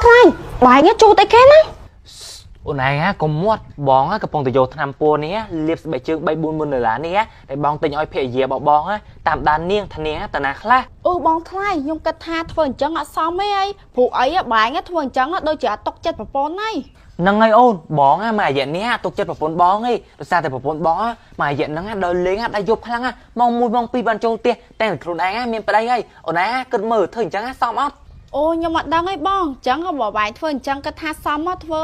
ไทยบ่ายเงี้ยจูแต่แค่นั้นអូនឯងកុំមាត់បងកំពុងតែយកថ្នាំពួរនេះលាបស្បែកជើង3 4 1ដុល្លារនេះតែបងទិញឲ្យភរិយាបងតាមដាននាងធានាតាណាខ្លះបងថ្លៃខ្ញុំគិតថាធ្វើអញ្ចឹងអត់សមទេអីព្រោះអីបាយធ្វើអញ្ចឹងដូចជាអត់ຕົកចិត្តប្រពន្ធហ្នឹងហើយអូនបងមួយរយៈនេះទុកចិត្តប្រពន្ធបងឯងដោយសារតែប្រពន្ធបងមួយរយៈហ្នឹងដល់លេងដល់យប់ខ្លាំងម៉ោង1ម៉ោង2បានចូលផ្ទះតែខ្លួនឯងមានប្តីហើយអូនឯងគិតមើលធ្វើអញ្ចឹងសមអត់ខ្ញុំអត់ដឹងអីបងអញ្ចឹងបើបាយធ្វើអញ្ចឹងគិតថាសមមកធ្វើ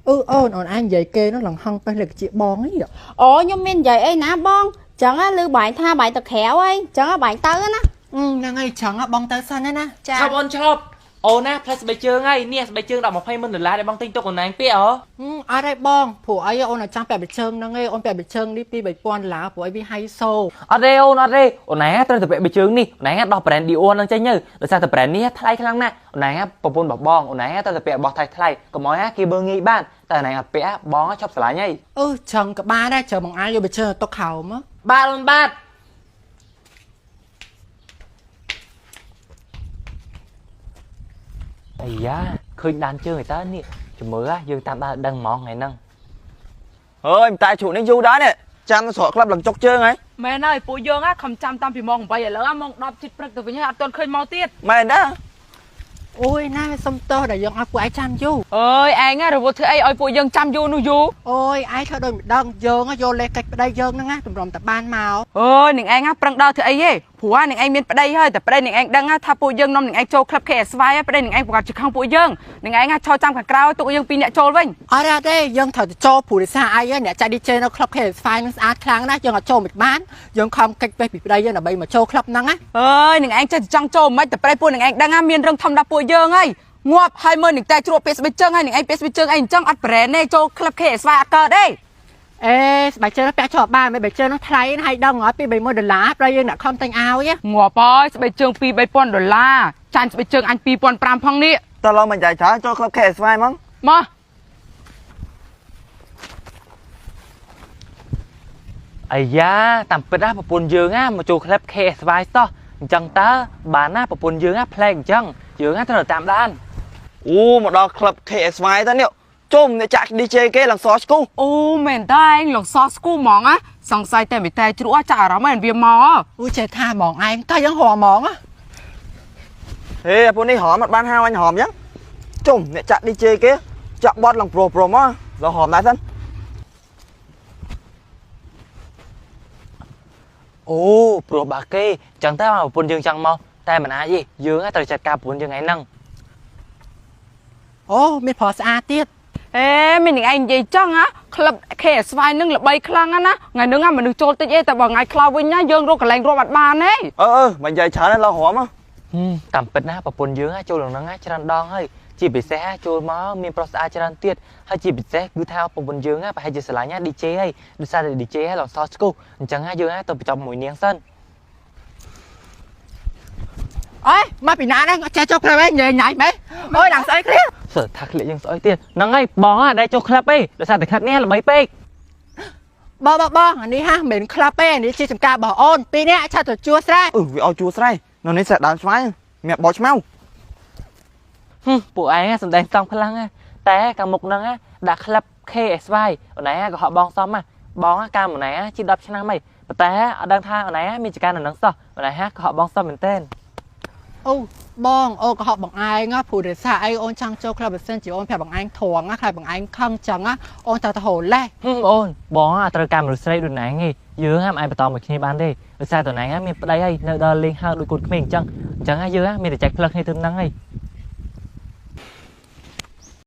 អើយអូនអញនិយាយគេនោះឡងហឹងទៅលើកជាបងអីខ្ញុំមាននិយាយអីណាបងអញ្ចឹងឮបាយថាបាយទៅក្រៅអីអញ្ចឹងបាយទៅណាហ្នឹងហើយចឹងបងទៅសិនណាចាឈប់អូនឈប់អូនណាផ្លែស្បែកជើងហើយនេះស្បែកជើងដល់20ម៉ឺនដុល្លារដែលបងទិញទុកអូនឯងពាក្យអត់ទេបងព្រោះអីអូនចាំពាក់បិជើងហ្នឹងឯងអូនពាក់បិជើងនេះពី3000ដុល្លារព្រោះអីវាហៃសូអត់ទេអូនឯងត្រូវតែពាក់បិជើងនេះអូនឯងដោះ brand Dior ហ្នឹងចេញទៅដោយសារតែ brand នេះថ្លៃខ្លាំងណាស់អូនឯងប្រពន្ធបងអូនឯងត្រូវតែពាក់របស់ថ្លៃកុំឲ្យគេមើលងាយបានតែអូនឯងអត់ពាក់បងឈប់ស្រឡាញ់ហើយចឹងក៏បានដែរchờបងឯងយកបិជើងទុកខោមកបាទអូនបាទអាយ៉ាឃើញដានជើងឯតើនេះជំរឿយើងតាមដានដឹងហ្មងថ្ងៃហ្នឹងមិនតែជ្រូកនេះយូរដែរនេះចាំស្រកក្លាប់ឡើងចុកជើងហើយមែនហើយពួកយើងខំចាំតាំងពីម៉ោង8ឥឡូវម៉ោង10ជិតព្រឹកទៅវិញហើយអត់ទាន់ឃើញមកទៀតមែនដែរអូយណាសុំទោសដែលយើងឲ្យពួកឯងចាំយូរអើយឯងរវល់ធ្វើអីឲ្យពួកយើងចាំយូរនោះយូរអូយឯងធ្វើដូចមិនដឹងយើងយកលេខកិច្ចប្តីយើងហ្នឹងណាតម្រុំតែបានមកអើយនឹងឯងប្រឹងដល់ធ្វើអីទេព្រោះនឹងឯងមានប្តីហើយតែប្តីនឹងឯងដឹងថាពួកយើងនាំនឹងឯងចូលក្លឹប KSY ហើយប្តីនឹងឯងប្រកាសជាខឹងពួកយើងនឹងឯងឈរចាំខាងក្រៅទុកយើងពីរអ្នកចូលវិញអត់ទេយើងត្រូវទៅចូលព្រោះរិះសាឯងអ្នកចាក់ DJ នៅក្លឹប KSY នឹងស្អាតខ្លាំងណាស់យើងអត់ចូលមិនបានយើងខំកិច្ចពេះពីប្តីយើងដើម្បីមកចូលក្លឹបហ្នឹងណាអើយនឹងឯងចេះចង់ចូលមិនតែប្តីពួកនឹងឯងដឹងថាមានរឿងធំដល់ពួកយើងហើយងាប់ហើយមើលនឹងតែជ្រក់ពេលស្បែកជើងហើយនឹងឯងពេលស្បែកជើងអីអញ្ចឹងអត់ប្រែទេចូលក្លឹប KSY អត់កើតទេស្បែកជើងពាក់ជាប់បានមិនស្បែកជើងនោះថ្លៃហើយដឹងអត់ពី30000ដុល្លារប្រហែលយើងអ្នកខំទិញឲ្យងាប់ហើយស្បែកជើង2 3000ដុល្លារចាញ់ស្បែកជើងអញ2500ផងនេះតើឡងមិនចាយច្រើនចូលក្លឹប KSY ហ្មងមកអាយ៉ាតាមពិតណាប្រពន្ធយើងមកចូលក្លឹប KSY សោះអញ្ចឹងតើបានណាប្រពន្ធយើងប្លែកអញ្ចឹងយើងត្រូវតាមដានមកដល់ក្លឹប KSY ទៅនេះជុំអ្នកចាក់ DJ គេឡើងសស្គូមែនតើឯងឡើងសស្គូហ្មងណាសង្ស័យតែមិនតែជ្រក់ចាក់អារម្មណ៍ឯងវាមកចេះថាហ្មងឯងតើយើងហៅហ្មងពួកនេះហមអត់បានហៅអញហមអញ្ចឹងជុំអ្នកចាក់ DJ គេចាក់បត់ឡើងប្រូមកដល់ហមដែរសិនព្រោះបាគេចឹងតើប្រពន្ធយើងចង់មកតែមិនអាចទេយើងត្រូវចាត់ការប្រពន្ធយើងថ្ងៃហ្នឹងមានប្រុសស្អាតទៀតមាននឹងឯងនិយាយចឹងក្លឹប KSY នឹងល្បីខ្លាំងណាថ្ងៃហ្នឹងមនុស្សចូលតិចទេតែបើថ្ងៃខ្លៅវិញណាយើងរកកន្លែងរាប់អត់បានទេមិននិយាយច្រើនទេឡោះហមតាមពិតណាប្រពន្ធយើងចូលក្នុងហ្នឹងច្រើនដងហើយជាពិសេសចូលមកមានប្រុសស្អាតច្រើនទៀតហើយជាពិសេសគឺថាប្រពន្ធយើងប្រហែលជាស្រឡាញ់ DJ ហើយដោយសារតែ DJ ហើយឡងសស្គូអញ្ចឹងយើងទៅប្រចាំមួយនាងសិនមកពីណាហ្នឹងចេះចូលក្លឹបឯងញ៉ៃម៉េចឡើងស្អីគ្នាសើថាក្លៀកយើងស្អីទៀតហ្នឹងហើយបងដែលចូលក្លឹបឯងដោយសារតែក្លឹបនេះល្បីពេកបងអានេះមិនមែនក្លឹបទេអានេះជាចំការរបស់អូនពីរនាក់ឆាត់ទៅជួស្រែវាឲ្យជួស្រែនៅនេះស្រែដើមស្វាយមាក់បោឆ្មៅពួកឯងសំដែងសំខ្លាំងតែកាលមុខហ្នឹងដាក់ក្លឹប KSY អូនឯងក៏ហក់បងសំបងកាលម្នាក់ជិះ10ឆ្នាំហើយប៉ុន្តែអត់ដឹងថាអូនឯងមានចការនៅហ្នឹងសោះអូនឯងក៏ហក់បងសំមែនតើបងក៏ហក់បងឯងព្រោះរិះសាអីអូនចង់ចូលក្លឹបបើសិនជាអូនប្រាប់បងឯងធំខ្លាចបងឯងខឹងចឹងអូនទៅហូរលេះអូនបងត្រូវការមនុស្សស្រីដូចណែងឯងយើងមិនអាចបន្តមួយគ្នាបានទេដោយសារតើណែងមានប្តីហើយនៅដល់លេងហើដូចកូនក្មេងអញ្ចឹងយើងមានតែចែកផ្លឹកគ្នាទៅហ្នឹងហើយ